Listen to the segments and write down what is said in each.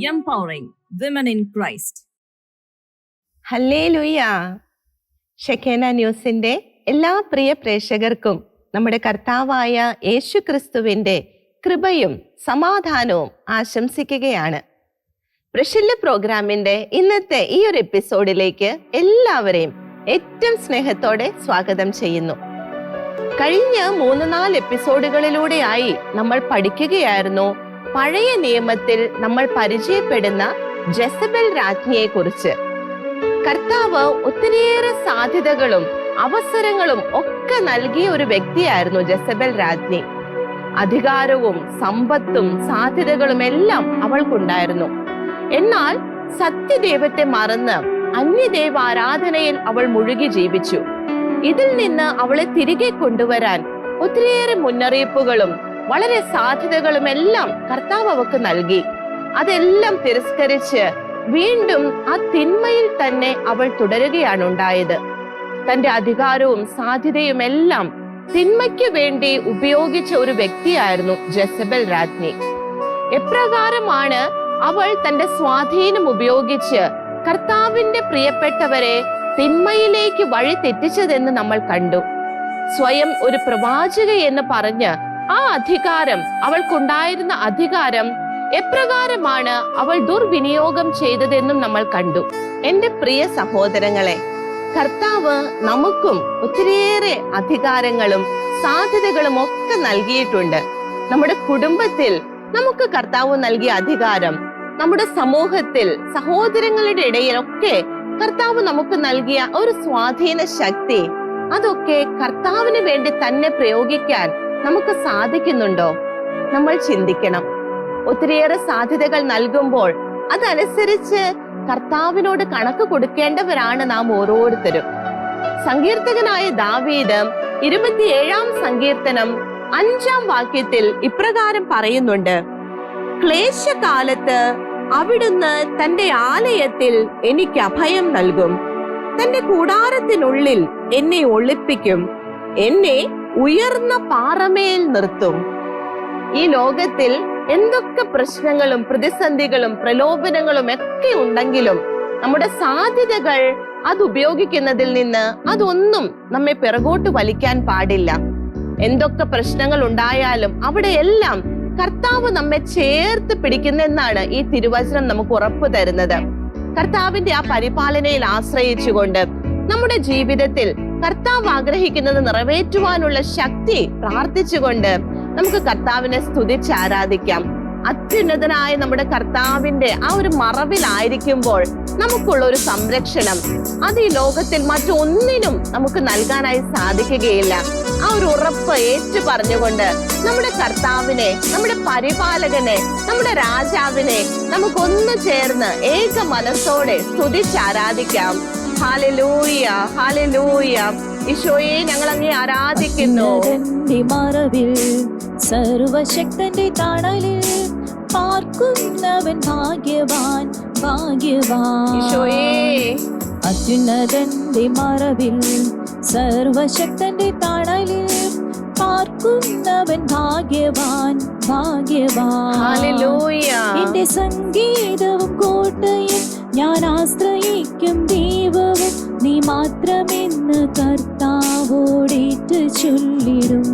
empowering women in Christ. Hallelujah. Shekinah ന്യൂസിന്റെ എല്ലാ പ്രിയ പ്രേക്ഷകർക്കും നമ്മുടെ കർത്താവായ യേശുക്രിസ്തുവിന്റെ കൃപയും സമാധാനവും ആശംസിക്കുകയാണ്. പ്രഷില്ല പ്രോഗ്രാമിന്റെ ഇന്നത്തെ ഈ ഒരു എപ്പിസോഡിലേക്ക് എല്ലാവരെയും ഏറ്റവും സ്നേഹത്തോടെ സ്വാഗതം ചെയ്യുന്നു. കഴിഞ്ഞ 3-4 എപ്പിസോഡുകളിലൂടെയായി നമ്മൾ പഠിക്കുകയായിരുന്നു പഴയ നിയമത്തിൽ നമ്മൾ പരിചയപ്പെടുന്ന ജെസബൽ രാജ്ഞിയെ കുറിച്ച്. കർത്താവ് ഒത്തിരിയേറെ സാധ്യതകളും അവസരങ്ങളും ഒക്കെ നൽകിയ ഒരു വ്യക്തിയായിരുന്നു ജെസബൽ രാജ്ഞി. അധികാരവും സമ്പത്തും സാധ്യതകളും എല്ലാം അവൾക്കുണ്ടായിരുന്നു. എന്നാൽ സത്യദൈവത്തെ മറന്ന് അന്യദൈവ ആരാധനയിൽ അവൾ മുഴുകി ജീവിച്ചു. ഇതിൽ നിന്ന് അവളെ തിരികെ കൊണ്ടുവരാൻ ഒത്തിരിയേറെ മുന്നറിയിപ്പുകളും വളരെ സാധ്യതകളും എല്ലാം കർത്താവ് അവൾക്ക് നൽകി. അതെല്ലാം തിരസ്കരിച്ച് വീണ്ടും ആ തിന്മയിൽ തന്നെ അവൾ തുടരുകയാണ് ഉണ്ടായത്. തന്റെ അധികാരവും സാധ്യതയും എല്ലാം തിന്മയ്ക്ക് വേണ്ടി ഉപയോഗിച്ച ഒരു വ്യക്തിയായിരുന്നു ജെസബൽ രാജ്ഞി. എപ്രകാരമാണ് അവൾ തന്റെ സ്വാധീനം ഉപയോഗിച്ച് കർത്താവിന്റെ പ്രിയപ്പെട്ടവരെ തിന്മയിലേക്ക് വഴി തെറ്റിച്ചതെന്ന് നമ്മൾ കണ്ടു. സ്വയം ഒരു പ്രവാചക എന്ന് പറഞ്ഞ് ആ അധികാരം, അവൾക്കുണ്ടായിരുന്ന അധികാരം എപ്രകാരമാണ് അവൾ ദുർവിനിയോഗം ചെയ്തതെന്നും നമ്മൾ കണ്ടു. എന്റെ പ്രിയ സഹോദരങ്ങളെ, കർത്താവ് നമുക്കും ഒത്തിരിയേറെ അധികാരങ്ങളും സാധ്യതകളും ഒക്കെ നൽകിയിട്ടുണ്ട്. നമ്മുടെ കുടുംബത്തിൽ നമുക്ക് കർത്താവ് നൽകിയ അധികാരം, നമ്മുടെ സമൂഹത്തിൽ സഹോദരങ്ങളുടെ ഇടയിലൊക്കെ കർത്താവ് നമുക്ക് നൽകിയ ഒരു സ്വാധീന ശക്തി, അതൊക്കെ കർത്താവിന് വേണ്ടി തന്നെ പ്രയോഗിക്കാൻ നമുക്ക് സാധിക്കുന്നുണ്ടോ? നമ്മൾ ചിന്തിക്കണം. ഒത്തിരിയേറെ സാധ്യതകൾ നൽകുമ്പോൾ അതനുസരിച്ച് കർത്താവിനോട് കണക്ക് കൊടുക്കേണ്ടവരാണ് നാം ഓരോരുത്തരും. സങ്കീർത്തകനായ ദാവീദ് 27-ാം സങ്കീർത്തനം 5-ാം വാക്യത്തിൽ ഇപ്രകാരം പറയുന്നുണ്ട്: ക്ലേശകാലത്ത് അവിടുന്ന് തന്റെ ആലയത്തിൽ എനിക്ക് അഭയം നൽകും, തന്റെ കൂടാരത്തിനുള്ളിൽ എന്നെ ഒളിപ്പിക്കും, എന്നെ ഉയർന്ന പാറമേൽ നിർത്തും. ഈ ലോകത്തിൽ എന്തൊക്കെ പ്രശ്നങ്ങളും പ്രതിസന്ധികളും പ്രലോഭനങ്ങളും ഒക്കെ ഉണ്ടെങ്കിലും നമ്മുടെ സാധ്യതകൾ അത് ഉപയോഗിക്കുന്നതിൽ നിന്ന് അതൊന്നും നമ്മെ പിറകോട്ട് വലിക്കാൻ പാടില്ല. എന്തൊക്കെ പ്രശ്നങ്ങൾ ഉണ്ടായാലും അവിടെയെല്ലാം കർത്താവ് നമ്മെ ചേർത്ത് പിടിക്കുന്നെന്നാണ് ഈ തിരുവചനം നമുക്ക് ഉറപ്പു തരുന്നത്. കർത്താവിന്റെ ആ പരിപാലനയിൽ ആശ്രയിച്ചുകൊണ്ട് നമ്മുടെ ജീവിതത്തിൽ കർത്താവ് ആഗ്രഹിക്കുന്നത് നിറവേറ്റുവാനുള്ള ശക്തി പ്രാർത്ഥിച്ചുകൊണ്ട് നമുക്ക് കർത്താവിനെ സ്തുതിച്ച് ആരാധിക്കാം. അത്യുന്നതനായ നമ്മുടെ കർത്താവിന്റെ ആ ഒരു മറവിലായിരിക്കുമ്പോൾ നമുക്കുള്ള ഒരു സംരക്ഷണം അത് ഈ ലോകത്തിൽ മറ്റൊന്നിനും നമുക്ക് നൽകാനായി സാധിക്കുകയില്ല. ആ ഒരു ഉറപ്പ് ഏറ്റു പറഞ്ഞുകൊണ്ട് നമ്മുടെ കർത്താവിനെ, നമ്മുടെ പരിപാലകനെ, നമ്മുടെ രാജാവിനെ നമുക്കൊന്നു ചേർന്ന് ഏക മനസ്സോടെ സ്തുതിച്ച് ആരാധിക്കാം. Hallelujah, hallelujah. ഈശോയെ, ഞങ്ങൾ അങ്ങേ ആരാധിക്കുന്നു. മറവിൽ സർവശക്തന്റെ തണലിൽ പാർക്കുന്നവൻ ഭാഗ്യവാൻ, ഭാഗ്യവാൻ. ഈശോയേ, അത്യുന്നതന്റെ മറവിൽ സർവശക്തന്റെ തണലിൽ പാർക്കുന്നവൻ ഭാഗ്യവാൻ, ഭാഗ്യവാൻ. ഹല്ലേലൂയ. എന്റെ സംഗീതവും കോട്ടയും ഞാൻ ആശ്രയിക്കും ദൈവവും നീ മാത്രമെന്ന് കർത്താവോടേറ്റു ചൊല്ലിടും,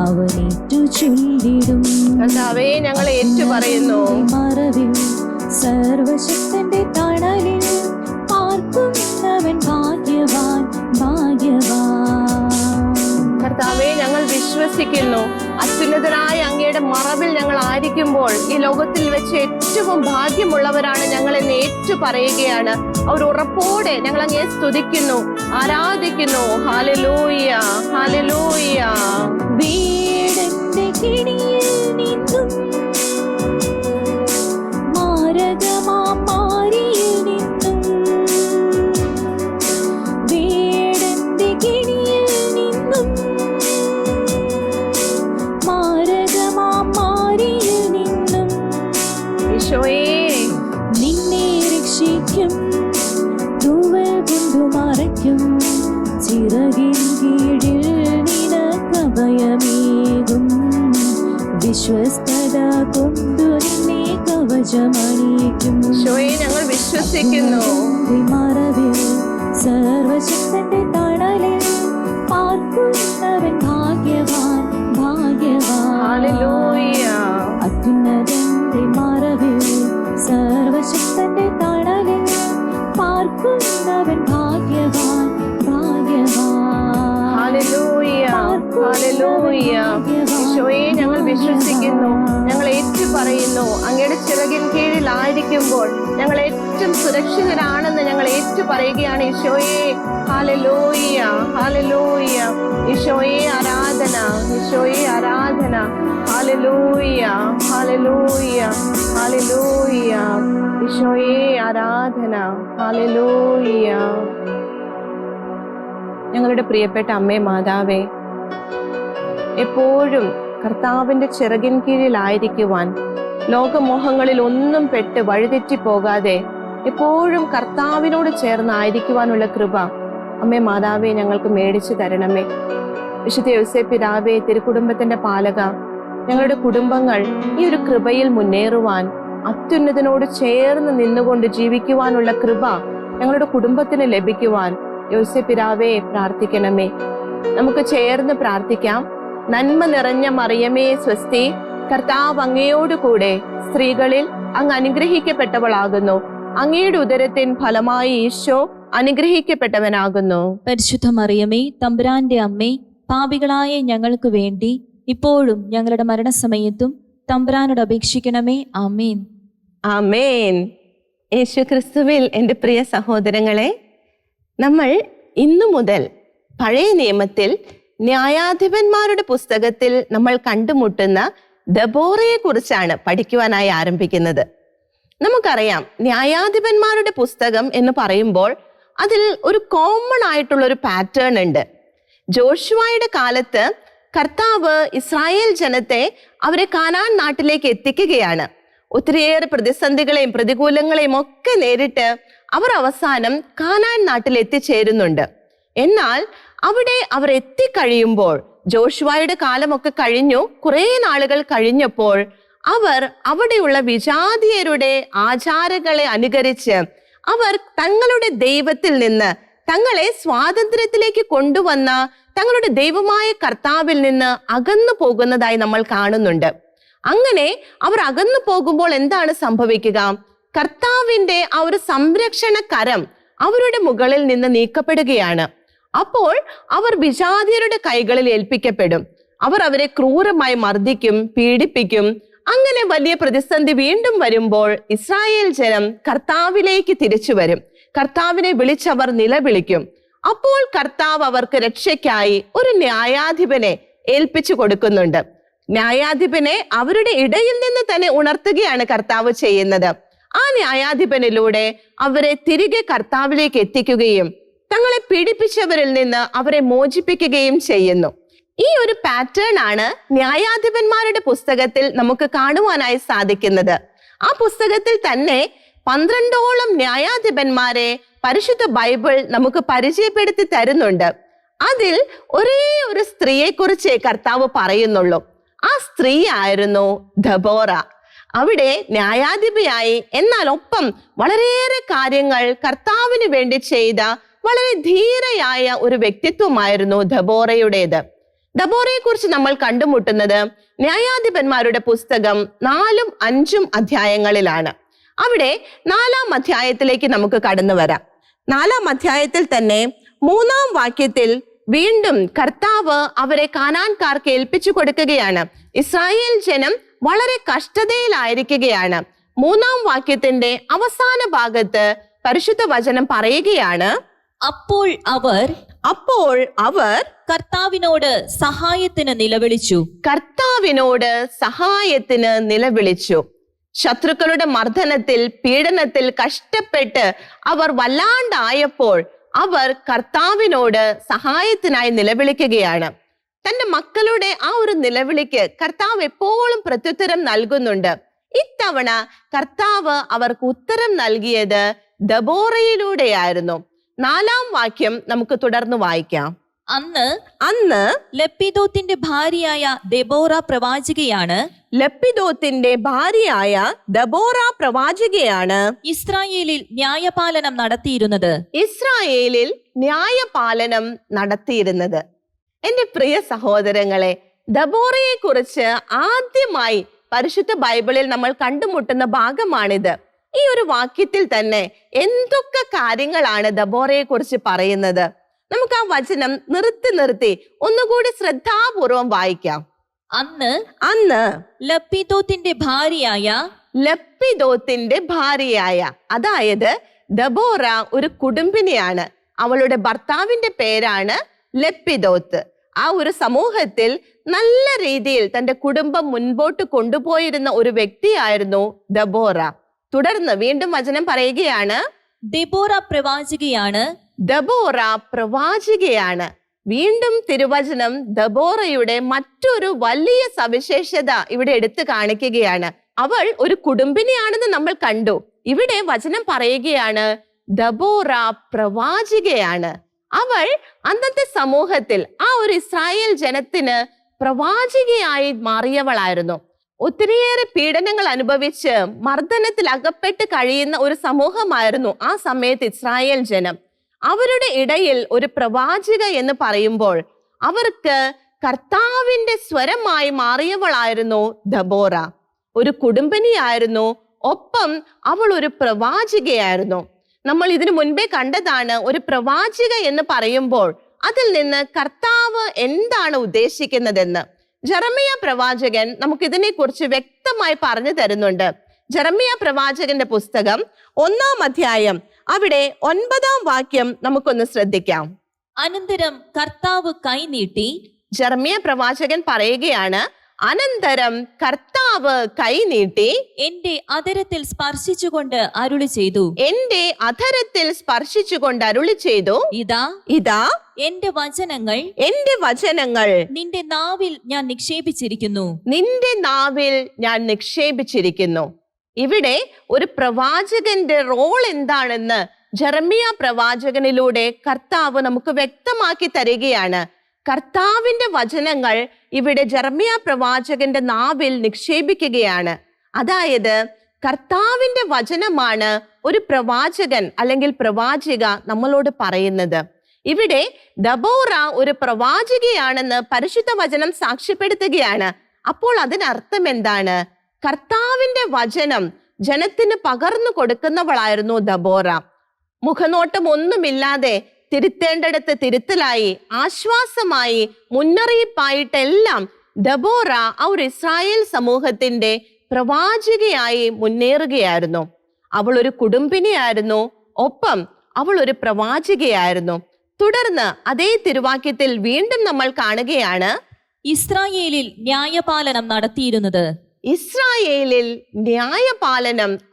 അവനേറ്റു ചൊല്ലിടും. കർത്താവേ, ഞങ്ങൾ ഏറ്റു പറയുന്നു. മറവിൽ സർവശക്തന്റെ തണലിൽ പാർക്കുന്നവൻ ഭാഗ്യവാൻ, ഭാഗ്യവാൻ. കർത്താവേ, ഞങ്ങൾ വിശ്വസിക്കുന്നു അത്യുന്നതനായ അങ്ങയുടെ മറവിൽ ഞങ്ങൾ ആയിരിക്കുമ്പോൾ ഈ ലോകത്തിൽ വെച്ച് ഏറ്റവും ഭാഗ്യമുള്ളവരാണ് ഞങ്ങൾ എന്ന് ഏറ്റു പറയുകയാണ്. ഒരു ഉറപ്പോടെ ഞങ്ങൾ അങ്ങയെ സ്തുതിക്കുന്നു, ആരാധിക്കുന്നു. Hallelujah, hallelujah. വീടിന്റെ കിണിയിൽ നിന്നും മാരകമാരിയിൽ നിന്നും, വീടിന്റെ കിണിയിൽ നിന്നും മാരകമാരിയിൽ നിന്നും ഈശോയേ, നിന്നെ രക്ഷിക്കും, തൂവൽ കൊണ്ടു മറയ്ക്കും, ചിറകിൻ കീഴിൽ നിനക്കഭയമേകും, വിശ്വസ്തത കൊണ്ടു നിന്നെ കവചിക്കും. ധ്വജമണിയിക്കും. ഈശോയെ ഞങ്ങൾ വിശ്വസിക്കുന്നു. അത്യുന്നതന്റെ മറവിൽ സർവശക്തന്റെ തണലിൽ പാർക്കുന്നവൻ ഭാഗ്യവാൻ ഭാഗ്യവാൻ. ഹല്ലേലൂയ. അത്യുന്നതന്റെ മറവിൽ സർവശക്തന്റെ തണലിൽ പാർക്കുന്നവൻ ഭാഗ്യവാൻ ഭാഗ്യവാൻ. ഹല്ലേലൂയ. ഹല്ലേലൂയ. ഈശോയെ ഞങ്ങൾ വിശ്വസിക്കുന്നു. ഞങ്ങൾ ഏറ്റു പറയുന്നു, അങ്ങയുടെ ചിറകിൻ കീഴിലായിരിക്കുമ്പോൾ ഞങ്ങൾ ഏറ്റവും സുരക്ഷിതരാണെന്ന് ഞങ്ങൾ ഏറ്റു പറയുകയാണ് ഈശോയെ. ഹല്ലേലൂയ. ഹല്ലേലൂയ. ഈശോയെ ആരാധന, ഈശോയെ ആരാധന. ഹല്ലേലൂയ. ഹല്ലേലൂയ. ഹല്ലേലൂയ. ഈശോയെ ആരാധന. ഹല്ലേലൂയ. ഞങ്ങളുടെ പ്രിയപ്പെട്ട അമ്മേ മാതാവേ, എപ്പോഴും കർത്താവിന്റെ ചിറകിൻ കീഴിലായിരിക്കുവാൻ, ലോകമോഹങ്ങളിൽ ഒന്നും പെട്ട് വഴിതെറ്റി പോകാതെ എപ്പോഴും കർത്താവിനോട് ചേർന്നായിരിക്കുവാനുള്ള കൃപ അമ്മേ മാതാവേ ഞങ്ങൾക്ക് മേടിച്ചു തരണമേ. വിശുദ്ധ യോസേപ്പ് പിതാവേ, തിരുക്കുടുംബത്തിന്റെ പാലക, ഞങ്ങളുടെ കുടുംബങ്ങൾ ഈ ഒരു കൃപയിൽ മുന്നേറുവാൻ, അത്യുന്നതനോട് ചേർന്ന് നിന്നുകൊണ്ട് ജീവിക്കുവാനുള്ള കൃപ ഞങ്ങളുടെ കുടുംബത്തിന് ലഭിക്കുവാൻ യോസേപ്പ് പിതാവേ പ്രാർത്ഥിക്കണമേ. നമുക്ക് ചേർന്ന് പ്രാർത്ഥിക്കാം. നന്മ നിറഞ്ഞ മറിയമേ സ്വസ്തി, കർത്താവ് അങ്ങയോട് കൂടെ സ്ത്രീകളിൽ അങ്ങ് അനുഗ്രഹിക്കപ്പെട്ടവളാകുന്നു. അങ്ങയുടെ ഉദരത്തിൻ ഫലമായി ഈശോ അനുഗ്രഹിക്കപ്പെട്ടവനാകുന്നു. പരിശുദ്ധ മറിയമേ, തമ്പുരാന്റെ അമ്മേ, പാപികളായ ഞങ്ങൾക്ക് വേണ്ടി ഇപ്പോഴും ഞങ്ങളുടെ മരണസമയത്തും തമ്പുരാനോട് അപേക്ഷിക്കണമേ. ആമേൻ. ആമേൻ. യേശു ക്രിസ്തുവിൽ എൻ്റെ പ്രിയ സഹോദരങ്ങളെ, നമ്മൾ ഇന്നു മുതൽ പഴയ നിയമത്തിൽ ന്യായാധിപന്മാരുടെ പുസ്തകത്തിൽ നമ്മൾ കണ്ടുമുട്ടുന്ന ദബോറയെ കുറിച്ചാണ് പഠിക്കുവാനായി ആരംഭിക്കുന്നത്. നമുക്കറിയാം, ന്യായാധിപന്മാരുടെ പുസ്തകം എന്ന് പറയുമ്പോൾ അതിൽ ഒരു കോമൺ ആയിട്ടുള്ള ഒരു പാറ്റേൺ ഉണ്ട്. ജോഷുവയുടെ കാലത്ത് കർത്താവ് ഇസ്രായേൽ ജനത്തെ അവരെ കാനാൻ നാട്ടിലേക്ക് എത്തിക്കുകയാണ്. ഒത്തിരിയേറെ പ്രതിസന്ധികളെയും പ്രതികൂലങ്ങളെയും ഒക്കെ നേരിട്ട് അവർ അവസാനം കാനാൻ നാട്ടിൽ എത്തിച്ചേരുന്നുണ്ട്. എന്നാൽ അവിടെ അവർ എത്തിക്കഴിയുമ്പോൾ, ജോഷുവയുടെ കാലമൊക്കെ കഴിഞ്ഞു, കുറെ നാളുകൾ കഴിഞ്ഞപ്പോൾ അവർ അവിടെയുള്ള വിജാതീയരുടെ ആചാരങ്ങളെ അനുകരിച്ച് അവർ തങ്ങളുടെ ദൈവത്തിൽ നിന്ന് തങ്ങളെ സ്വാതന്ത്ര്യത്തിലേക്ക് കൊണ്ടുവന്ന തങ്ങളുടെ ദൈവമായ കർത്താവിൽ നിന്ന് അകന്നു പോകുന്നതായി നമ്മൾ കാണുന്നുണ്ട്. അങ്ങനെ അവർ അകന്നു പോകുമ്പോൾ എന്താണ് സംഭവിക്കുക? കർത്താവിന്റെ ആ ഒരു സംരക്ഷണ കരം അവരുടെ മുകളിൽ നിന്ന് നീക്കപ്പെടുകയാണ്. അപ്പോൾ അവർ വിജാതീയരുടെ കൈകളിൽ ഏൽപ്പിക്കപ്പെടും. അവർ അവരെ ക്രൂരമായി മർദ്ദിക്കും, പീഡിപ്പിക്കും. അങ്ങനെ വലിയ പ്രതിസന്ധി വീണ്ടും വരുമ്പോൾ ഇസ്രായേൽ ജനം കർത്താവിലേക്ക് തിരിച്ചു വരും. കർത്താവിനെ വിളിച്ചവർ നിലവിളിക്കും. അപ്പോൾ കർത്താവ് അവർക്ക് രക്ഷയ്ക്കായി ഒരു ന്യായാധിപനെ ഏൽപ്പിച്ചു കൊടുക്കുന്നുണ്ട്. ന്യായാധിപനെ അവരുടെ ഇടയിൽ നിന്ന് തന്നെ ഉണർത്തുകയാണ് കർത്താവ് ചെയ്യുന്നത്. ആ ന്യായാധിപനിലൂടെ അവരെ തിരികെ കർത്താവിലേക്ക് എത്തിക്കുകയും തങ്ങളെ പീഡിപ്പിച്ചവരിൽ നിന്ന് അവരെ മോചിപ്പിക്കുകയും ചെയ്യുന്നു. ഈ ഒരു പാറ്റേൺ ആണ് ന്യായാധിപന്മാരുടെ പുസ്തകത്തിൽ നമുക്ക് കാണുവാനായി സാധിക്കുന്നത്. ആ പുസ്തകത്തിൽ തന്നെ 12ഓളം ന്യായാധിപന്മാരെ പരിശുദ്ധ ബൈബിൾ നമുക്ക് പരിചയപ്പെടുത്തി തരുന്നുണ്ട്. അതിൽ ഒരേ ഒരു സ്ത്രീയെ കുറിച്ച് കർത്താവ് പറയുന്നുള്ളൂ. ആ സ്ത്രീ ആയിരുന്നു ദബോറ. അവിടെ ന്യായാധിപയായി, എന്നാൽ ഒപ്പം വളരെയേറെ കാര്യങ്ങൾ കർത്താവിന് വേണ്ടി ചെയ്ത വളരെ ധീരയായ ഒരു വ്യക്തിത്വമായിരുന്നു ദബോറയുടേത്. ദബോറയെ കുറിച്ച് നമ്മൾ കണ്ടുമുട്ടുന്നത് ന്യായാധിപന്മാരുടെ പുസ്തകം 4ഉം 5ഉം അധ്യായങ്ങളിലാണ്. അവിടെ 4ആം അധ്യായത്തിലേക്ക് നമുക്ക് കടന്നു വരാം. 4ആം അധ്യായത്തിൽ തന്നെ 3ആം വാക്യത്തിൽ വീണ്ടും കർത്താവ് അവരെ കാനാൻകാർക്ക് ഏൽപ്പിച്ചു കൊടുക്കുകയാണ്. ഇസ്രായേൽ ജനം വളരെ കഷ്ടതയിലായിരിക്കുകയാണ്. 3ആം വാക്യത്തിന്റെ അവസാന ഭാഗത്ത് പരിശുദ്ധ വചനം പറയുകയാണ്, അപ്പോൾ അവർ കർത്താവിനോട് സഹായത്തിന് നിലവിളിച്ചു. കർത്താവിനോട് സഹായത്തിന് നിലവിളിച്ചു. ശത്രുക്കളുടെ മർദ്ദനത്തിൽ, പീഡനത്തിൽ കഷ്ടപ്പെട്ട് അവർ വല്ലാണ്ടായപ്പോൾ അവർ കർത്താവിനോട് സഹായത്തിനായി നിലവിളിക്കുകയാണ്. തന്റെ മക്കളുടെ ആ ഒരു നിലവിളിക്ക് കർത്താവ് എപ്പോഴും പ്രത്യുത്തരം നൽകുന്നുണ്ട്. ഇത്തവണ കർത്താവ് അവർക്ക് ഉത്തരം നൽകിയത് ദബോറയിലൂടെയായിരുന്നു. 4ആം വാക്യം നമുക്ക് തുടർന്ന് വായിക്കാം. അന്ന് ലപ്പിദോത്തിന്റെ ഭാര്യയായ ദെബോറ പ്രവാചികയാണ് ഇസ്രായേലിൽ ന്യായപാലനം നടത്തിയിരുന്നത്. എന്റെ പ്രിയ സഹോദരങ്ങളെ, ദബോറയെ കുറിച്ച് ആദ്യമായി പരിശുദ്ധ ബൈബിളിൽ നമ്മൾ കണ്ടുമുട്ടുന്ന ഭാഗമാണിത്. ഈ ഒരു വാക്യത്തിൽ തന്നെ എന്തൊക്കെ കാര്യങ്ങളാണ് ദബോറയെ കുറിച്ച് പറയുന്നത്? നമുക്ക് ആ വചനം നിർത്തി ഒന്നുകൂടി ശ്രദ്ധാപൂർവം വായിക്കാം. അന്ന് ലപ്പിദോത്തിന്റെ ഭാര്യയായ, അതായത് ദബോറ ഒരു കുടുംബിനിയാണ്. അവളുടെ ഭർത്താവിന്റെ പേരാണ് ലപ്പിദോത്ത്. ആ ഒരു സമൂഹത്തിൽ നല്ല രീതിയിൽ തന്റെ കുടുംബം മുൻപോട്ട് കൊണ്ടുപോയിരുന്ന ഒരു വ്യക്തിയായിരുന്നു ദബോറ. തുടർന്ന് വീണ്ടും വചനം പറയുകയാണ്, ദെബോറ പ്രവാചികയാണ്. വീണ്ടും തിരുവചനം ദബോറയുടെ മറ്റൊരു വലിയ സവിശേഷത ഇവിടെ എടുത്തു കാണിക്കുകയാണ്. അവൾ ഒരു കുടുംബിനിയാണെന്ന് നമ്മൾ കണ്ടു. ഇവിടെ വചനം പറയുകയാണ്, ദബോറ പ്രവാചികയാണ്. അവൾ അന്നത്തെ സമൂഹത്തിൽ ആ ഒരു ഇസ്രായേൽ ജനത്തിന് പ്രവാചികയായി മാറിയവളായിരുന്നു. ഒത്തിരിയേറെ പീഡനങ്ങൾ അനുഭവിച്ച് മർദ്ദനത്തിൽ അകപ്പെട്ട് കഴിയുന്ന ഒരു സമൂഹമായിരുന്നു ആ സമയത്ത് ഇസ്രായേൽ ജനം. അവരുടെ ഇടയിൽ ഒരു പ്രവാചിക എന്ന് പറയുമ്പോൾ അവർക്ക് കർത്താവിന്റെ സ്വരമായി മാറിയവളായിരുന്നു ദബോറ. ഒരു കുടുംബിനിയായിരുന്നു, ഒപ്പം അവൾ ഒരു പ്രവാചികയായിരുന്നു. നമ്മൾ ഇതിനു മുൻപേ കണ്ടതാണ്, ഒരു പ്രവാചിക എന്ന് പറയുമ്പോൾ അതിൽ നിന്ന് കർത്താവ് എന്താണ് ഉദ്ദേശിക്കുന്നതെന്ന്. ജെറമ്യ പ്രവാചകൻ നമുക്ക് ഇതിനെ കുറിച്ച് വ്യക്തമായി പറഞ്ഞു തരുന്നുണ്ട്. ജെറമ്യ പ്രവാചകന്റെ പുസ്തകം 1-ാം അധ്യായം അവിടെ 9-ാം വാക്യം നമുക്കൊന്ന് ശ്രദ്ധിക്കാം. അനന്തരം കർത്താവ് കൈനീട്ടി, ജെറമ്യ പ്രവാചകൻ പറയുകയാണ്, അനന്തരം കർത്താവ് കൈനീട്ടി എന്റെ അധരത്തിൽ സ്പർശിച്ചുകൊണ്ട് അരുളി ചെയ്തു, ഇതാ എന്റെ വചനങ്ങൾ നിന്റെ നാവിൽ ഞാൻ നിക്ഷേപിച്ചിരിക്കുന്നു. ഇവിടെ ഒരു പ്രവാചകന്റെ റോൾ എന്താണെന്ന് ജെറമ്യ പ്രവാചകനിലൂടെ കർത്താവ് നമുക്ക് വ്യക്തമാക്കി തരികയാണ്. കർത്താവിന്റെ വചനങ്ങൾ ഇവിടെ ജെറമ്യ പ്രവാചകന്റെ നാവിൽ നിക്ഷേപിക്കുകയാണ്. അതായത് കർത്താവിന്റെ വചനമാണ് ഒരു പ്രവാചകൻ അല്ലെങ്കിൽ പ്രവാചിക നമ്മളോട് പറയുന്നത്. ഇവിടെ ദബോറ ഒരു പ്രവാചികയാണെന്ന് പരിശുദ്ധ വചനം സാക്ഷ്യപ്പെടുത്തുകയാണ്. അപ്പോൾ അതിനർത്ഥം എന്താണ്? കർത്താവിന്റെ വചനം ജനത്തിന് പകർന്നു കൊടുക്കുന്നവളായിരുന്നു ദബോറ. മുഖനോട്ടം ഒന്നുമില്ലാതെ തിരുത്തേണ്ടടുത്ത് തിരുത്തലായി, ആശ്വാസമായി, മുന്നറിയിപ്പായിട്ടെല്ലാം ദബോറ ആ ഒരു ഇസ്രായേൽ സമൂഹത്തിന്റെ പ്രവാചികയായി മുന്നേറുകയായിരുന്നു. അവൾ ഒരു കുടുംബിനിയായിരുന്നു, ഒപ്പം അവൾ ഒരു പ്രവാചികയായിരുന്നു. തുടർന്ന് അതേ തിരുവാക്യത്തിൽ വീണ്ടും നമ്മൾ കാണുകയാണ്, ഇസ്രായേലിൽ ന്യായപാലനം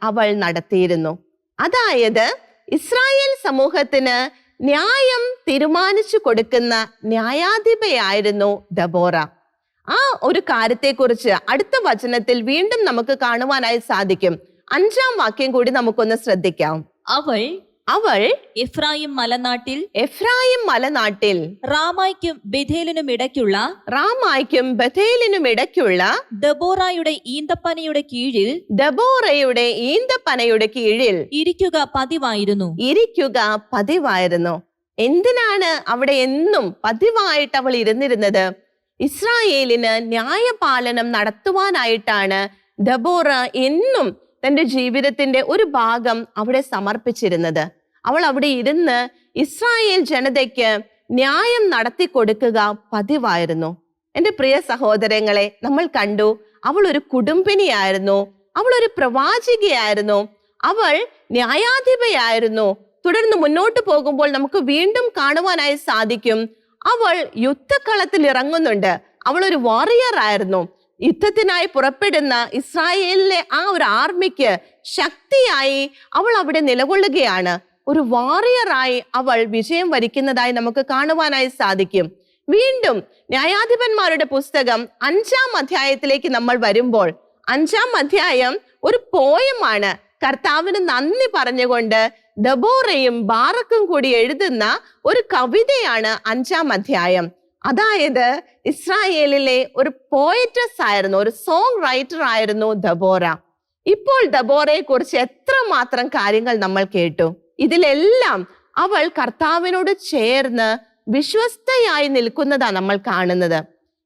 അവൾ നടത്തിയിരുന്നു. അതായത് ഇസ്രായേൽ സമൂഹത്തിന് ന്യായം തീരുമാനിച്ചു കൊടുക്കുന്ന ന്യായാധിപയായിരുന്നു ദബോറ. ആ ഒരു കാര്യത്തെക്കുറിച്ച് അടുത്ത വചനത്തിൽ വീണ്ടും നമുക്ക് കാണുവാനായി സാധിക്കും. 5-ാം വാക്യം കൂടി നമുക്കൊന്ന് ശ്രദ്ധിക്കാം. അവൾ എഫ്രായിം മലനാട്ടിൽ റാമായ്ക്കും ബഥേലിനും ഇടയ്ക്കുള്ള ദബോറയുടെ ഈന്തപ്പനയുടെ കീഴിൽ ഇരിക്കുക പതിവായിരുന്നു. എന്തിനാണ് അവിടെ എന്നും പതിവായിട്ട് അവൾ ഇരുന്നിരുന്നത്? ഇസ്രായേലിന് ന്യായപാലനം നടത്തുവാനായിട്ടാണ് ദബോറ എന്നും തന്റെ ജീവിതത്തിന്റെ ഒരു ഭാഗം അവിടെ സമർപ്പിച്ചിരുന്നത്. അവൾ അവിടെ ഇരുന്ന് ഇസ്രായേൽ ജനതയ്ക്ക് ന്യായം നടത്തി കൊടുക്കുക പതിവായിരുന്നു. എന്റെ പ്രിയ സഹോദരങ്ങളെ, നമ്മൾ കണ്ടു, അവൾ ഒരു കുടുംബിനിയായിരുന്നു, അവൾ ഒരു പ്രവാചികയായിരുന്നു, അവൾ ന്യായാധിപയായിരുന്നു. തുടർന്ന് മുന്നോട്ട് പോകുമ്പോൾ നമുക്ക് വീണ്ടും കാണുവാനായി സാധിക്കും, അവൾ യുദ്ധക്കളത്തിൽ ഇറങ്ങുന്നുണ്ട്. അവൾ ഒരു വാറിയർ ആയിരുന്നു. യുദ്ധത്തിനായി പുറപ്പെടുന്ന ഇസ്രായേലിലെ ആ ഒരു ആർമിക്ക് ശക്തിയായി അവൾ അവിടെ നിലകൊള്ളുകയാണ്. ഒരു വാറിയറായി അവൾ വിജയം വരിക്കുന്നതായി നമുക്ക് കാണുവാനായി സാധിക്കും. വീണ്ടും ന്യായാധിപന്മാരുടെ പുസ്തകം 5-ാം അധ്യായത്തിലേക്ക് നമ്മൾ വരുമ്പോൾ, 5-ാം അധ്യായം ഒരു പോയമാണ്. കർത്താവിന് നന്ദി പറഞ്ഞുകൊണ്ട് ദബോറയും ബാറക്കും കൂടി എഴുതുന്ന ഒരു കവിതയാണ് 5-ാം അധ്യായം. അതായത് ഇസ്രായേലിലെ ഒരു പോയറ്റസ് ആയിരുന്നു, ഒരു സോങ് റൈറ്റർ ആയിരുന്നു ദബോറ. ഇപ്പോൾ ദബോറയെ കുറിച്ച് എത്രമാത്രം കാര്യങ്ങൾ നമ്മൾ കേട്ടു. ഇതിലെല്ലാം അവൾ കർത്താവിനോട് ചേർന്ന് വിശ്വസ്തയായി നിൽക്കുന്നതാണ് നമ്മൾ കാണുന്നത്.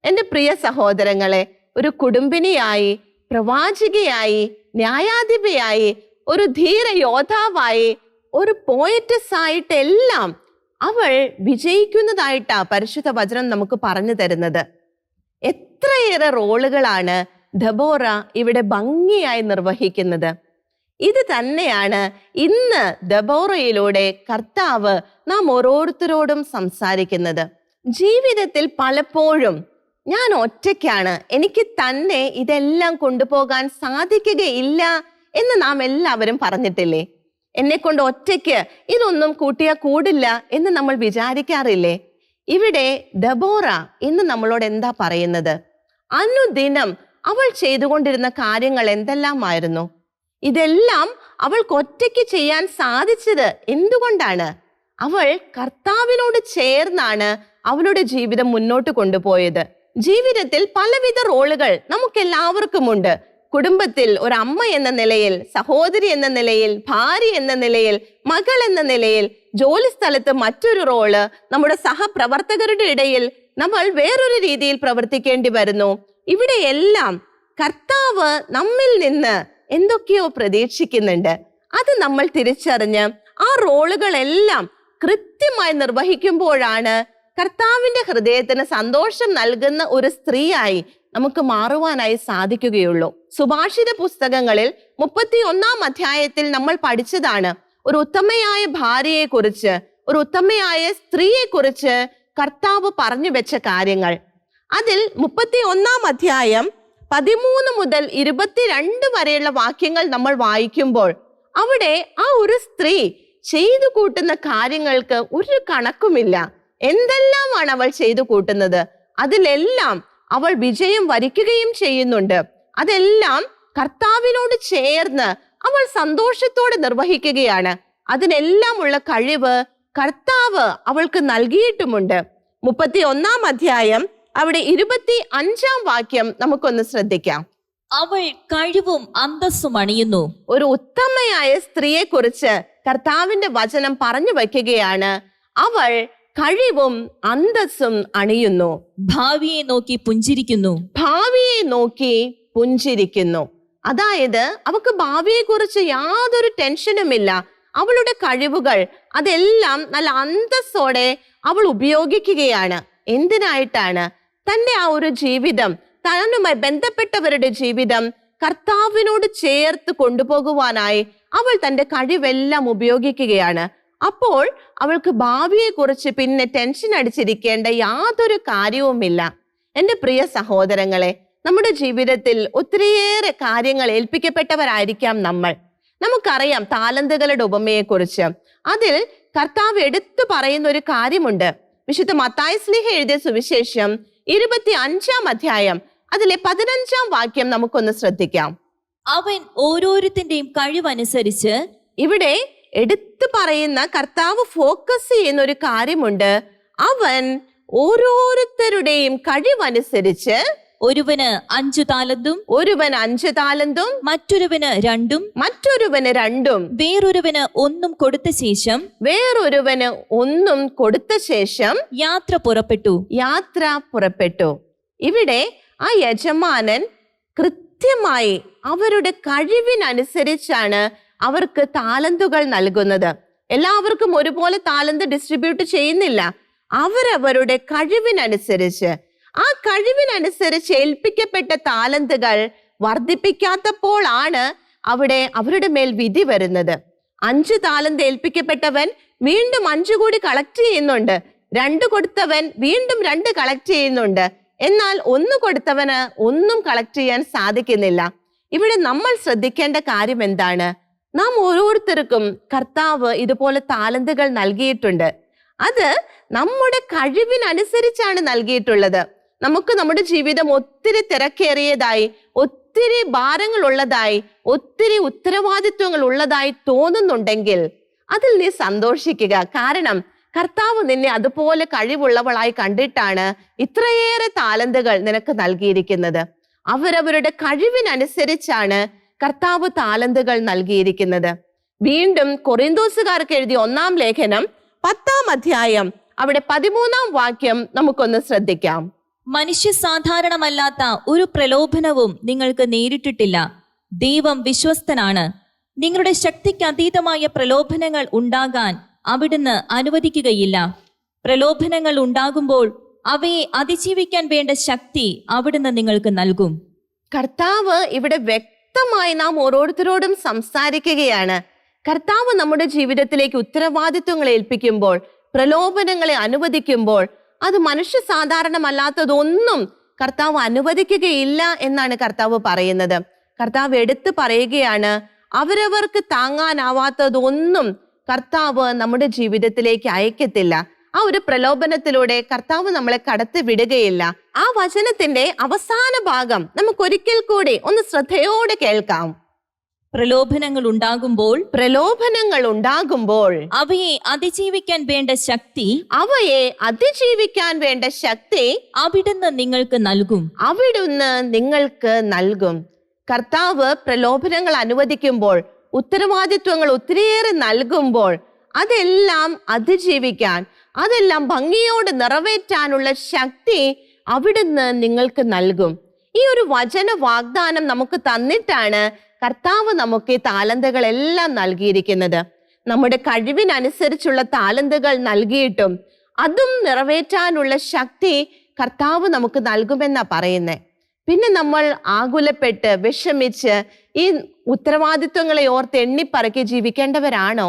എൻ്റെ പ്രിയ സഹോദരങ്ങളെ, ഒരു കുടുംബിനിയായി, പ്രവാചികയായി, ന്യായാധിപയായി, ഒരു ധീര യോദ്ധാവായി, ഒരു പോയറ്റസ് ആയിട്ടെല്ലാം അവൾ വിജയിക്കുന്നതായിട്ടാ പരിശുദ്ധ വചനം നമുക്ക് പറഞ്ഞു തരുന്നത്. എത്രയേറെ റോളുകളാണ് ദബോറ ഇവിടെ ഭംഗിയായി നിർവഹിക്കുന്നത്. ഇത് തന്നെയാണ് ഇന്ന് ദബോറയിലൂടെ കർത്താവ് നാം ഓരോരുത്തരോടും സംസാരിക്കുന്നത്. ജീവിതത്തിൽ പലപ്പോഴും ഞാൻ ഒറ്റയ്ക്കാണ്, എനിക്ക് തന്നെ ഇതെല്ലാം കൊണ്ടുപോകാൻ സാധിക്കുകയില്ല എന്ന് നാം എല്ലാവരും പറഞ്ഞിട്ടില്ലേ? എന്നെ കൊണ്ട് ഒറ്റയ്ക്ക് ഇതൊന്നും കൂട്ടിയാൽ കൂടില്ല എന്ന് നമ്മൾ വിചാരിക്കാറില്ലേ? ഇവിടെ ദബോറ ഇന്ന് നമ്മളോട് എന്താ പറയുന്നത്? അനുദിനം അവൾ ചെയ്തുകൊണ്ടിരുന്ന കാര്യങ്ങൾ എന്തെല്ലാമായിരുന്നു? ഇതെല്ലാം അവൾക്ക് ഒറ്റയ്ക്ക് ചെയ്യാൻ സാധിച്ചത് എന്തുകൊണ്ടാണ്? അവൾ കർത്താവിനോട് ചേർന്നാണ് അവളുടെ ജീവിതം മുന്നോട്ട് കൊണ്ടുപോയത്. ജീവിതത്തിൽ പലവിധ റോളുകൾ നമുക്കെല്ലാവർക്കുമുണ്ട്. കുടുംബത്തിൽ ഒരു അമ്മ എന്ന നിലയിൽ, സഹോദരി എന്ന നിലയിൽ, ഭാര്യ എന്ന നിലയിൽ, മകൾ എന്ന നിലയിൽ, ജോലി സ്ഥലത്ത് മറ്റൊരു റോള്, നമ്മുടെ സഹപ്രവർത്തകരുടെ ഇടയിൽ നമ്മൾ വേറൊരു രീതിയിൽ പ്രവർത്തിക്കേണ്ടി വരുന്നു. ഇവിടെയെല്ലാം കർത്താവ് നമ്മിൽ നിന്ന് എന്തൊക്കെയോ പ്രതീക്ഷിക്കുന്നുണ്ട്. അത് നമ്മൾ തിരിച്ചറിഞ്ഞ് ആ റോളുകളെല്ലാം കൃത്യമായി നിർവഹിക്കുമ്പോഴാണ് കർത്താവിന്റെ ഹൃദയത്തിന് സന്തോഷം നൽകുന്ന ഒരു സ്ത്രീയായി നമുക്ക് മാറുവാനായി സാധിക്കുകയുള്ളൂ. സുഭാഷിത പുസ്തകങ്ങളിൽ 31-ാം അധ്യായത്തിൽ നമ്മൾ പഠിച്ചതാണ് ഒരു ഉത്തമയായ ഭാര്യയെ കുറിച്ച്, ഒരു ഉത്തമയായ സ്ത്രീയെ കുറിച്ച് കർത്താവ് പറഞ്ഞു വെച്ച കാര്യങ്ങൾ. അതിൽ 31-ാം അധ്യായം 13 മുതൽ 22 വരെയുള്ള വാക്യങ്ങൾ നമ്മൾ വായിക്കുമ്പോൾ അവിടെ ആ ഒരു സ്ത്രീ ചെയ്തു കൂട്ടുന്ന കാര്യങ്ങൾക്ക് ഒരു കണക്കുമില്ല. എന്തെല്ലാമാണ് അവൾ ചെയ്തു കൂട്ടുന്നത്? അതിലെല്ലാം അവൾ വിജയം വരിക്കുകയും ചെയ്യുന്നുണ്ട്. അതെല്ലാം കർത്താവിനോട് ചേർന്ന് അവൾ സന്തോഷത്തോടെ നിർവഹിക്കുകയാണ്. അതിനെല്ലാം ഉള്ള കഴിവ് കർത്താവ് അവൾക്ക് നൽകിയിട്ടുമുണ്ട്. 31-ാം അധ്യായം അവിടെ 25-ാം വാക്യം നമുക്കൊന്ന് ശ്രദ്ധിക്കാം. അവൾ കഴിവും അന്തസ്സും അണിയുന്നു. ഒരു ഉത്തമയായ സ്ത്രീയെ കുറിച്ച് കർത്താവിന്റെ വചനം പറഞ്ഞു വയ്ക്കുകയാണ്. അവൾ കഴിവും അന്തസ്സും അണിയുന്നു. ഭാവിയെ നോക്കി പുഞ്ചിരിക്കുന്നു. ഭാവിയെ നോക്കി പുഞ്ചിരിക്കുന്നു. അതായത് അവൾക്ക് ഭാവിയെ കുറിച്ച് യാതൊരു ടെൻഷനുമില്ല. അവളുടെ കഴിവുകൾ അതെല്ലാം നല്ല അന്തസ്സോടെ അവൾ ഉപയോഗിക്കുകയാണ്. എന്തിനായിട്ടാണ്? തന്റെ ആ ഒരു ജീവിതം, താനുമായി ബന്ധപ്പെട്ടവരുടെ ജീവിതം കർത്താവിനോട് ചേർത്ത് കൊണ്ടുപോകുവാനായി അവൾ തന്റെ കഴിവെല്ലാം ഉപയോഗിക്കുകയാണ്. അപ്പോൾ അവൾക്ക് ഭാവിയെ കുറിച്ച് പിന്നെ ടെൻഷൻ അടിച്ചിരിക്കേണ്ട യാതൊരു കാര്യവുമില്ല. എൻ്റെ പ്രിയ സഹോദരങ്ങളെ, നമ്മുടെ ജീവിതത്തിൽ ഒത്തിരിയേറെ കാര്യങ്ങൾ ഏൽപ്പിക്കപ്പെട്ടവരായിരിക്കാം നമ്മൾ. നമുക്കറിയാം താലന്തുകളുടെ ഉപമയെ കുറിച്ച്. അതിൽ കർത്താവ് എടുത്തു പറയുന്ന ഒരു കാര്യമുണ്ട്. വിശുദ്ധ മത്തായി ശ്ലീഹ എഴുതിയ സുവിശേഷം 25-ാം അധ്യായം അതിലെ 15-ാം വാക്യം നമുക്കൊന്ന് ശ്രദ്ധിക്കാം. അവൻ ഓരോരുത്തന്റെയും കഴിവനുസരിച്ച്. ഇവിടെ എടുത്തു പറയുന്ന കർത്താവ് ഫോക്കസ് ചെയ്യുന്ന ഒരു കാര്യമുണ്ട്. അവൻ ഓരോരുത്തരുടെയും കഴിവനുസരിച്ച്, ഒരുവന് 5 താലന്തും, ഒരുവൻ 5 താലന്തും, മറ്റൊരുവന് 2, മറ്റൊരുവന് 2, വേറൊരുവന് 1 കൊടുത്ത ശേഷം, വേറൊരുവന് 1 കൊടുത്ത ശേഷം യാത്ര പുറപ്പെട്ടു. ഇവിടെ ആ യജമാനൻ കൃത്യമായി അവരുടെ കഴിവിനനുസരിച്ചാണ് അവർക്ക് താലന്തുകൾ നൽകുന്നത്. എല്ലാവർക്കും ഒരുപോലെ താലന്ത് ഡിസ്ട്രിബ്യൂട്ട് ചെയ്യുന്നില്ല. അവരവരുടെ കഴിവിനനുസരിച്ച്, ആ കഴിവിനനുസരിച്ച് ഏൽപ്പിക്കപ്പെട്ട താലന്തുകൾ വർദ്ധിപ്പിക്കാത്തപ്പോഴാണ് അവിടെ അവരുടെ മേൽ വിധി വരുന്നത്. 5 താലന്ത് ഏൽപ്പിക്കപ്പെട്ടവൻ വീണ്ടും 5 കൂടി കളക്ട് ചെയ്യുന്നുണ്ട്. 2 കൊടുത്തവൻ വീണ്ടും 2 കളക്ട് ചെയ്യുന്നുണ്ട്. എന്നാൽ 1 കൊടുത്തവന് ഒന്നും കളക്ട് ചെയ്യാൻ സാധിക്കുന്നില്ല. ഇവിടെ നമ്മൾ ശ്രദ്ധിക്കേണ്ട കാര്യം എന്താണ്? നാം ഓരോരുത്തർക്കും കർത്താവ് ഇതുപോലെ താലന്തുകൾ നൽകിയിട്ടുണ്ട്. അത് നമ്മുടെ കഴിവിനനുസരിച്ചാണ് നൽകിയിട്ടുള്ളത്. നമുക്ക് നമ്മുടെ ജീവിതം ഒത്തിരി തിരക്കേറിയതായി, ഒത്തിരി ഭാരങ്ങൾ ഉള്ളതായി, ഒത്തിരി ഉത്തരവാദിത്വങ്ങൾ ഉള്ളതായി തോന്നുന്നുണ്ടെങ്കിൽ അതിൽ നീ സന്തോഷിക്കുക. കാരണം കർത്താവ് നിന്നെ അതുപോലെ കഴിവുള്ളവളായി കണ്ടിട്ടാണ് ഇത്രയേറെ താലന്തുകൾ നിനക്ക് നൽകിയിരിക്കുന്നത്. അവരവരുടെ കഴിവിനനുസരിച്ചാണ് കർത്താവ് താലന്തുകൾ നൽകിയിരിക്കുന്നത്. വീണ്ടും കൊറിന്തോസുകാർക്ക് എഴുതിയ 1-ാം ലേഖനം 10-ാം അധ്യായം അവിടെ 13-ാം വാക്യം നമുക്കൊന്ന് ശ്രദ്ധിക്കാം. മനുഷ്യ സാധാരണമല്ലാത്ത ഒരു പ്രലോഭനവും നിങ്ങൾക്ക് നേരിട്ടിട്ടില്ല. ദൈവം വിശ്വസ്തനാണ്. നിങ്ങളുടെ ശക്തിക്ക് അതീതമായ പ്രലോഭനങ്ങൾ ഉണ്ടാകാൻ അവിടുന്ന് അനുവദിക്കുകയില്ല. പ്രലോഭനങ്ങൾ ഉണ്ടാകുമ്പോൾ അവയെ അതിജീവിക്കാൻ വേണ്ട ശക്തി അവിടുന്ന് നിങ്ങൾക്ക് നൽകും. കർത്താവ് ഇവിടെ വ്യക്തമായി നാം ഓരോരുത്തരോടും സംസാരിക്കുകയാണ്. കർത്താവ് നമ്മുടെ ജീവിതത്തിലേക്ക് ഉത്തരവാദിത്വങ്ങൾ ഏൽപ്പിക്കുമ്പോൾ, പ്രലോഭനങ്ങളെ അനുവദിക്കുമ്പോൾ, അത് മനുഷ്യ സാധാരണമല്ലാത്തതൊന്നും കർത്താവ് അനുവദിക്കുകയില്ല എന്നാണ് കർത്താവ് പറയുന്നത്. കർത്താവ് എടുത്തു പറയുകയാണ്, അവരവർക്ക് താങ്ങാനാവാത്തതൊന്നും കർത്താവ് നമ്മുടെ ജീവിതത്തിലേക്ക് അയക്കത്തില്ല. ആ ഒരു പ്രലോഭനത്തിലൂടെ കർത്താവ് നമ്മളെ കടത്തി വിടുകയില്ല. ആ വചനത്തിന്റെ അവസാന ഭാഗം നമുക്കൊരിക്കൽ കൂടി ഒന്ന് ശ്രദ്ധയോടെ കേൾക്കാം. പ്രലോഭനങ്ങൾ ഉണ്ടാകുമ്പോൾ അവയെ അതിജീവിക്കാൻ വേണ്ട ശക്തി അവിടുന്ന് നിങ്ങൾക്ക് നൽകും. കർത്താവ് പ്രലോഭനങ്ങൾ അനുവദിക്കുമ്പോൾ, ഉത്തരവാദിത്വങ്ങൾ ഒത്തിരിയേറെ നൽകുമ്പോൾ, അതെല്ലാം അതിജീവിക്കാൻ, അതെല്ലാം ഭംഗിയോട് നിറവേറ്റാനുള്ള ശക്തി അവിടുന്ന് നിങ്ങൾക്ക് നൽകും. ഈ ഒരു വചന വാഗ്ദാനം നമുക്ക് തന്നിട്ടാണ് കർത്താവ് നമുക്ക് ഈ താലന്തുകളെല്ലാം നൽകിയിരിക്കുന്നത്. നമ്മുടെ കഴിവിനനുസരിച്ചുള്ള താലന്തുകൾ നൽകിയിട്ടും അതും നിറവേറ്റാനുള്ള ശക്തി കർത്താവ് നമുക്ക് നൽകുമെന്നാ പറയുന്നത്. പിന്നെ നമ്മൾ ആകുലപ്പെട്ട് വിഷമിച്ച് ഈ ഉത്തരവാദിത്വങ്ങളെ ഓർത്ത് എണ്ണിപ്പറക്കി ജീവിക്കേണ്ടവരാണോ?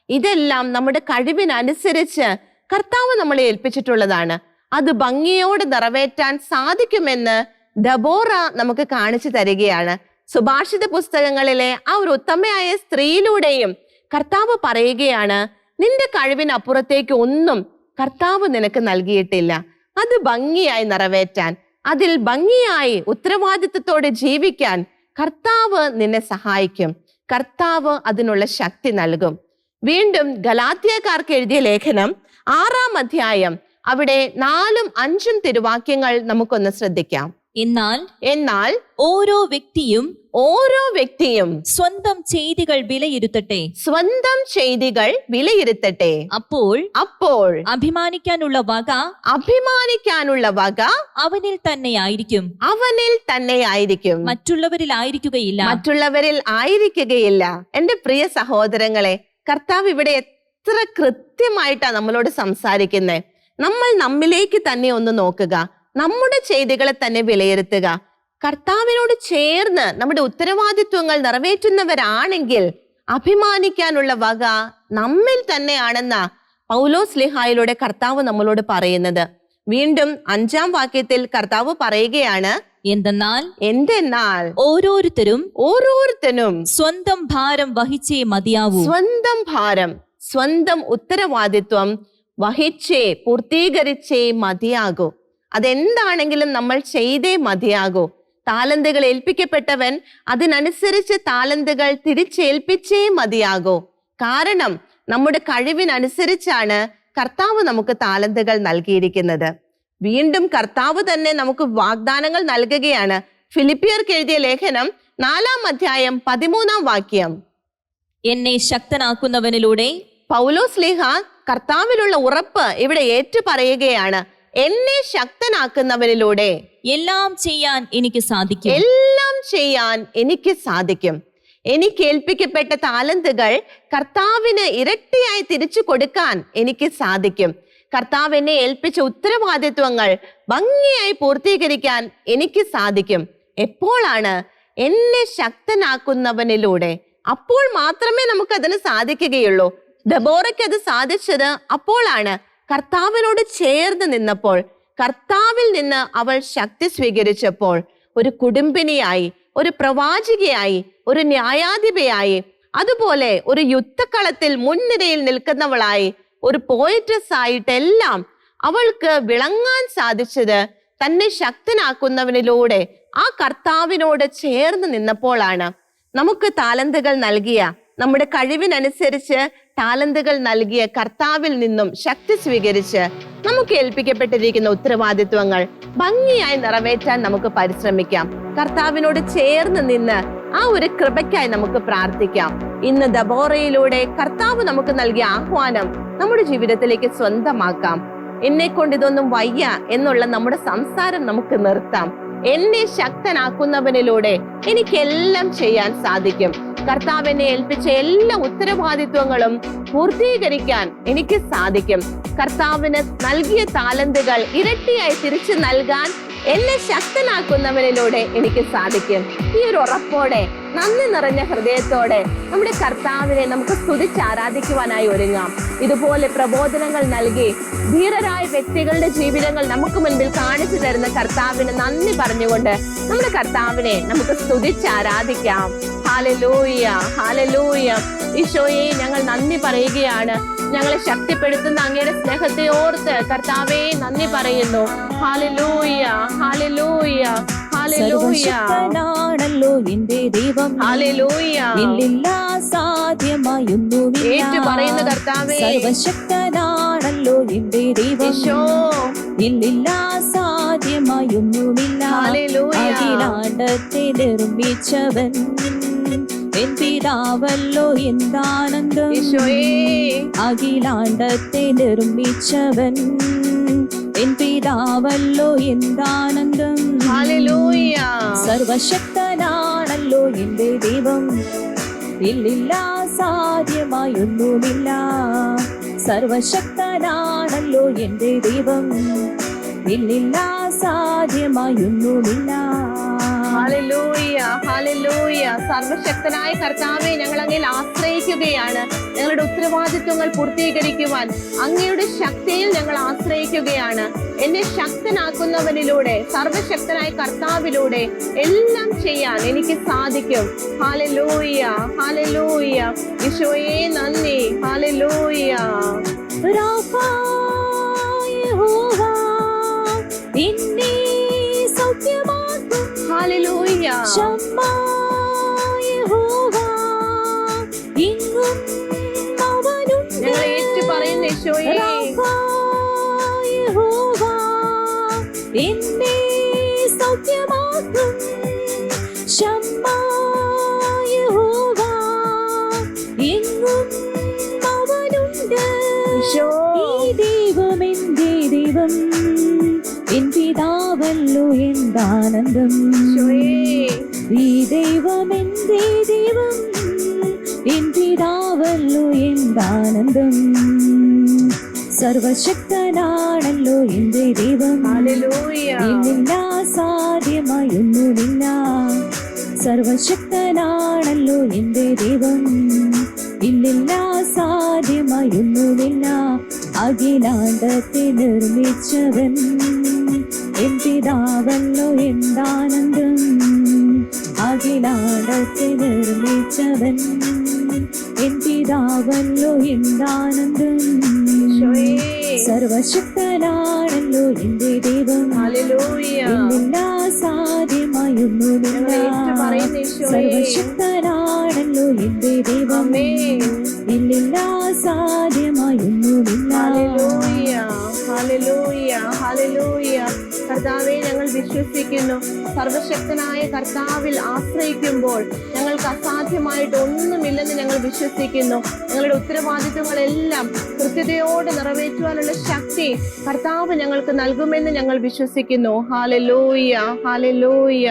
ഇതെല്ലാം നമ്മുടെ കഴിവിനനുസരിച്ച് കർത്താവ് നമ്മളെ ഏൽപ്പിച്ചിട്ടുള്ളതാണ്. അത് ഭംഗിയോട് നിറവേറ്റാൻ സാധിക്കുമെന്ന് ദബോറ നമുക്ക് കാണിച്ചു തരികയാണ്. സുഭാഷിത പുസ്തകങ്ങളിലെ ആ ഒരു ഉത്തമയായ സ്ത്രീയിലൂടെയും കർത്താവ് പറയുകയാണ്, നിന്റെ കഴിവിനപ്പുറത്തേക്ക് ഒന്നും കർത്താവ് നിനക്ക് നൽകിയിട്ടില്ല. അത് ഭംഗിയായി നിറവേറ്റാൻ, അതിൽ ഭംഗിയായി ഉത്തരവാദിത്വത്തോടെ ജീവിക്കാൻ കർത്താവ് നിന്നെ സഹായിക്കും. കർത്താവ് അതിനുള്ള ശക്തി നൽകും. വീണ്ടും ഗലാത്യക്കാർക്ക് എഴുതിയ ലേഖനം 6-ാം അധ്യായം അവിടെ 4-5 തിരുവാക്യങ്ങൾ നമുക്കൊന്ന് ശ്രദ്ധിക്കാം. എന്നാൽ ഓരോ വ്യക്തിയും സ്വന്തം ചെയ്തികൾ വിലയിരുത്തട്ടെ. അപ്പോൾ അഭിമാനിക്കാനുള്ള വക അവനിൽ തന്നെയായിരിക്കും, മറ്റുള്ളവരിൽ ആയിരിക്കുകയില്ല. എന്റെ പ്രിയ സഹോദരങ്ങളെ, കർത്താവ് ഇവിടെ എത്ര കൃത്യമായിട്ടാ നമ്മളോട് സംസാരിക്കുന്നത്. നമ്മൾ നമ്മിലേക്ക് തന്നെ ഒന്ന് നോക്കുക, നമ്മുടെ ചെയ്തികളെ തന്നെ വിലയിരുത്തുക. കർത്താവിനോട് ചേർന്ന് നമ്മുടെ ഉത്തരവാദിത്വങ്ങൾ നിറവേറ്റുന്നവരാണെങ്കിൽ അഭിമാനിക്കാനുള്ള വക നമ്മിൽ തന്നെയാണെന്ന പൗലോസ്ലീഹായിലൂടെ കർത്താവ് നമ്മളോട് പറയുന്നത്. വീണ്ടും 5-ാം വാക്യത്തിൽ കർത്താവ് പറയുകയാണ്, എന്തെന്നാൽ ഓരോരുത്തരും സ്വന്തം ഭാരം വഹിച്ചേ മതിയാവൂ. സ്വന്തം ഉത്തരവാദിത്വം വഹിച്ചേ പൂർത്തീകരിച്ചേ മതിയാകൂ. അതെന്താണെങ്കിലും നമ്മൾ ചെയ്തേ മതിയാകൂ. താലന്തുകൾ ഏൽപ്പിക്കപ്പെട്ടവൻ അതിനനുസരിച്ച് താലന്തുകൾ തിരിച്ചേൽപ്പിച്ചേ മതിയാകൂ. കാരണം നമ്മുടെ കഴിവിനനുസരിച്ചാണ് കർത്താവ് നമുക്ക് താലന്തുകൾ നൽകിയിരിക്കുന്നത്. വീണ്ടും കർത്താവ് തന്നെ നമുക്ക് വാഗ്ദാനങ്ങൾ നൽകുകയാണ്. ഫിലിപ്പിയർക്ക് എഴുതിയ ലേഖനം 4-ാം അധ്യായം 13-ാം വാക്യം. എന്നെ ശക്തനാക്കുന്നവനിലൂടെ പൗലോസ്ലീഹ കർത്താവിലുള്ള ഉറപ്പ് ഇവിടെ ഏറ്റു പറയുകയാണ്. എന്നെ ശക്തനാക്കുന്നവനിലൂടെ എല്ലാം ചെയ്യാൻ എനിക്ക് സാധിക്കും. എനിക്ക് ഏൽപ്പിക്കപ്പെട്ട താലന്തുകൾ കർത്താവിന് ഇരട്ടിയായി തിരിച്ചു കൊടുക്കാൻ എനിക്ക് സാധിക്കും. കർത്താവ് എന്നെ ഏൽപ്പിച്ച ഉത്തരവാദിത്വങ്ങൾ ഭംഗിയായി പൂർത്തീകരിക്കാൻ എനിക്ക് സാധിക്കും. എപ്പോഴാണ്? എന്നെ ശക്തനാക്കുന്നവനിലൂടെ. അപ്പോൾ മാത്രമേ നമുക്കതിന് സാധിക്കുകയുള്ളൂ. ദബോറയ്ക്ക് അത് സാധിച്ചത് അപ്പോഴാണ്, കർത്താവിനോട് ചേർന്ന് നിന്നപ്പോൾ, കർത്താവിൽ നിന്ന് അവൾ ശക്തി സ്വീകരിച്ചപ്പോൾ. ഒരു കുടുംബിനിയായി, ഒരു പ്രവാചികയായി, ഒരു ന്യായാധിപയായി, അതുപോലെ ഒരു യുദ്ധക്കളത്തിൽ മുൻനിരയിൽ നിൽക്കുന്നവളായി, ഒരു പോയറ്റസ് ആയിട്ടെല്ലാം അവൾക്ക് വിളങ്ങാൻ സാധിച്ചത് തന്നെ ശക്തനാക്കുന്നവനിലൂടെ, ആ കർത്താവിനോട് ചേർന്ന് നിന്നപ്പോഴാണ് നമുക്ക് താലന്തുകൾ നൽകിയ, നമ്മുടെ കഴിവിനനുസരിച്ച് താലന്തുകൾ നൽകിയ കർത്താവിൽ നിന്നും ശക്തി സ്വീകരിച്ച് നമുക്ക് ഏൽപ്പിക്കപ്പെട്ടിരിക്കുന്ന ഉത്തരവാദിത്വങ്ങൾ ഭംഗിയായി നിറവേറ്റാൻ നമുക്ക് പരിശ്രമിക്കാം. കർത്താവിനോട് ചേർന്ന് നിന്ന് ആ ഒരു കൃപയ്ക്കായി നമുക്ക് പ്രാർത്ഥിക്കാം. ഇന്ന് ദബോറയിലൂടെ കർത്താവ് നമുക്ക് നൽകിയ ആഹ്വാനം നമ്മുടെ ജീവിതത്തിലേക്ക് സ്വന്തമാക്കാം. എന്നെ കൊണ്ട് ഇതൊന്നും വയ്യ എന്നുള്ള നമ്മുടെ സംസാരം നമുക്ക് നിർത്താം. എന്നെ ശക്തനാക്കുന്നവനിലൂടെ എനിക്കെല്ലാം ചെയ്യാൻ സാധിക്കും. കർത്താവ് എന്നെ ഏൽപ്പിച്ച എല്ലാ ഉത്തരവാദിത്വങ്ങളും പൂർത്തീകരിക്കാൻ എനിക്ക് സാധിക്കും. കർത്താവിന് നൽകിയ താലന്തുകൾ ഇരട്ടിയായി തിരിച്ചു നൽകാൻ എന്നെ ശക്തനാക്കുന്നവനിലൂടെ എനിക്ക് സാധിക്കും. ഈ ഒരു ഉറപ്പോടെ, നന്ദി നിറഞ്ഞ ഹൃദയത്തോടെ നമ്മുടെ കർത്താവിനെ നമുക്ക് സ്തുതിച്ച് ആരാധിക്കുവാനായി ഒരുങ്ങാം. ഇതുപോലെ പ്രബോധനങ്ങൾ നൽകി ധീരരായ വ്യക്തികളുടെ ജീവിതങ്ങൾ നമുക്ക് മുൻപിൽ കാണിച്ചു തരുന്ന കർത്താവിന് നന്ദി പറഞ്ഞുകൊണ്ട് നമ്മുടെ കർത്താവിനെ നമുക്ക് സ്തുതിച്ച് ആരാധിക്കാം. Hallelujah, hallelujah. ഈശോയെ, ഞങ്ങൾ നന്ദി പറയുകയാണ്. ഞങ്ങളെ ശക്തിപ്പെടുത്തുന്ന അങ്ങയുടെ സ്നേഹത്തെ ഓർത്ത് കർത്താവേ നന്ദി പറയുന്നു. Hallelujah, hallelujah, hallelujah. സർവശക്തനാണല്ലോ എന്റെ ദൈവം, ഹല്ലേലൂയ. ഇല്ലില്ല സാധ്യമായൊന്നുമില്ല. ഏറ്റു പറയുന്ന കർത്താവേ, സർവശക്തനാണല്ലോ എന്റെ ദൈവം, ഈശോ, ഇല്ലില്ല സാധ്യമായൊന്നുമില്ല. ഹല്ലേലൂയ. അഖിലാണ്ടത്തെ നിർമ്മിച്ചവൻ എൻ പിതാവല്ലോ എന്താനന്ദം. ഈശോയേ, അഖിലാണ്ടത്തെ നിർമ്മിച്ചവൻ എൻ പിതാവല്ലോ എന്താനന്ദം. ഹല്ലേലൂയ. സർവശക്തനാണല്ലോ എന്റെ ദൈവം, ഇല്ലില്ല സാധ്യമായൊന്നുമില്ല. സർവശക്തനാണല്ലോ എന്റെ ദൈവം, ഇല്ലില്ല സാധ്യമായൊന്നുമില്ല. Hallelujah, hallelujah. സർവശക്തനായ കർത്താവെ, ഞങ്ങൾ അങ്ങയിൽ ആശ്രയിക്കുകയാണ്. ഞങ്ങളുടെ ഉത്തരവാദിത്വങ്ങൾ പൂർത്തീകരിക്കുവാൻ അങ്ങയുടെ ശക്തിയിൽ ഞങ്ങൾ ആശ്രയിക്കുകയാണ്. എന്നെ ശക്തനാക്കുന്നവനിലൂടെ, സർവശക്തനായ കർത്താവിലൂടെ എല്ലാം ചെയ്യാൻ എനിക്ക് സാധിക്കും. Hallelujah, hallelujah. ഈശോയെ നന്ദി. ഹല്ലേലൂയ. റാഫാ യഹോവ എന്നെ സൗഖ്യമാക്കും. ഹല്ലേലൂയ. ശമ്മാ യഹോവ എങ്ങും അവനുണ്ട്. ഞങ്ങൾ ഏറ്റു പറയുന്ന ഈശോയെ, റാഫാ യഹോവ എന്നെ സൗഖ്യമാക്കും. ശമ്മാ യഹോവ എങ്ങും അവനുണ്ട്. ഈശോ, ഈ ദൈവം എന്റെ ദൈവം, എൻ പിതാവല്ലോ എന്താനന്ദം. ഈശോയേ, ഈ ദൈവം എന്റെ ദൈവം, എൻ പിതാവല്ലോ എന്താനന്ദം. സർവശക്തനാണല്ലോ എന്റെ ദൈവം, ഹല്ലേലൂയ. ഇല്ലില്ല സാധ്യമായൊന്നുമില്ല. സർവശക്തനാണല്ലോ എന്റെ ദൈവം, ഇല്ലില്ല സാധ്യമായൊന്നുമില്ല. അഖിലാണ്ടത്തെ നിർമ്മിച്ചവൻ എൻ പിതാവല്ലോ എന്താനന്ദം. അഖിലാണ്ടത്തെ നിർമ്മിച്ചവൻ എൻ പിതാവല്ലോ എന്താനന്ദം. ഈശോയേ, സർവശക്തനാണല്ലോ എന്റെ ദൈവം, ഹല്ലേലൂയ. ഇല്ലില്ല സാധ്യമായൊന്നുമില്ല. ഞങ്ങൾ ഏറ്റു പറയുന്ന ഈശോയേ, സർവശക്തനാണല്ലോ എന്റെ ദൈവം, ആമേൻ. ഇല്ലില്ല സാധ്യമായൊന്നുമില്ല. Hallelujah, hallelujah, hallelujah. കർത്താവെ, ഞങ്ങൾ വിശ്വസിക്കുന്നു. സർവശക്തനായ കർത്താവിൽ ആശ്രയിക്കുമ്പോൾ ഞങ്ങൾക്ക് അസാധ്യമായിട്ട് ഒന്നുമില്ലെന്ന് ഞങ്ങൾ വിശ്വസിക്കുന്നു. ഞങ്ങളുടെ ഉത്തരവാദിത്വങ്ങളെല്ലാം കൃത്യതയോടെ നിറവേറ്റുവാനുള്ള ശക്തി കർത്താവ് ഞങ്ങൾക്ക് നൽകുമെന്ന് ഞങ്ങൾ വിശ്വസിക്കുന്നു. Hallelujah, hallelujah.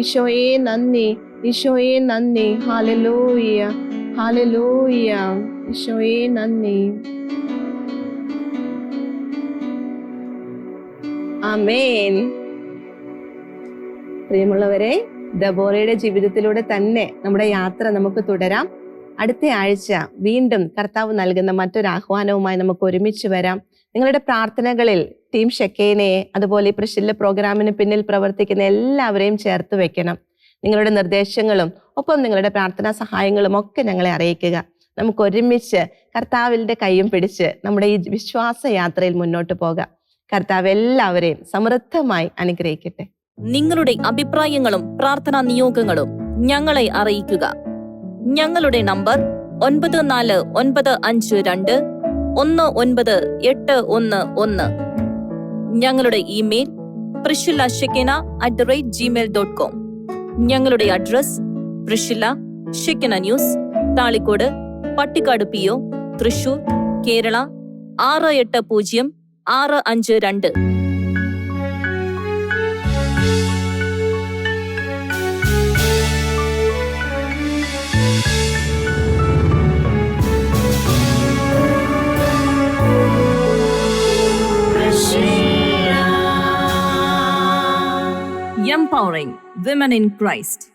ഈശോയെ നന്ദി, ഈശോയെ നന്ദി. Hallelujah, hallelujah. ഈശോയെ നന്ദി. ആമേൻ. പ്രിയമുള്ളവരെ, ദബോറയുടെ ജീവിതത്തിലൂടെ തന്നെ നമ്മുടെ യാത്ര നമുക്ക് തുടരാം. അടുത്ത ആഴ്ച വീണ്ടും കർത്താവ് നൽകുന്ന മറ്റൊരു ആഹ്വാനവുമായി നമുക്ക് ഒരുമിച്ച് വരാം. നിങ്ങളുടെ പ്രാർത്ഥനകളിൽ ടീം ഷെക്കേനെ, അതുപോലെ ഈ പ്രശില്ല പ്രോഗ്രാമിന് പിന്നിൽ പ്രവർത്തിക്കുന്ന എല്ലാവരെയും ചേർത്ത് വെക്കണം. നിങ്ങളുടെ നിർദ്ദേശങ്ങളും ഒപ്പം നിങ്ങളുടെ പ്രാർത്ഥനാ സഹായങ്ങളും ഒക്കെ ഞങ്ങളെ അറിയിക്കുക. നമുക്ക് ഒരുമിച്ച് കർത്താവിന്റെ കൈയും പിടിച്ച് നമ്മുടെ ഈ വിശ്വാസ യാത്രയിൽ മുന്നോട്ട് പോകാം. കർത്താവ് എല്ലാവരെയും സമൃദ്ധമായി അനുഗ്രഹിക്കട്ടെ. നിങ്ങളുടെ അഭിപ്രായങ്ങളും പ്രാർത്ഥനാ നിയോഗങ്ങളും ഞങ്ങളെ അറിയിക്കുക. ഞങ്ങളുടെ നമ്പർ 9495219811. ഞങ്ങളുടെ ഇമെയിൽ priscilla@gmail.com. ഞങ്ങളുടെ address പ്രിഷില്ല Shekinah news, Thalikkode, Pattikkad PO, Thrissur, Kerala 680652. Empowering women in Christ.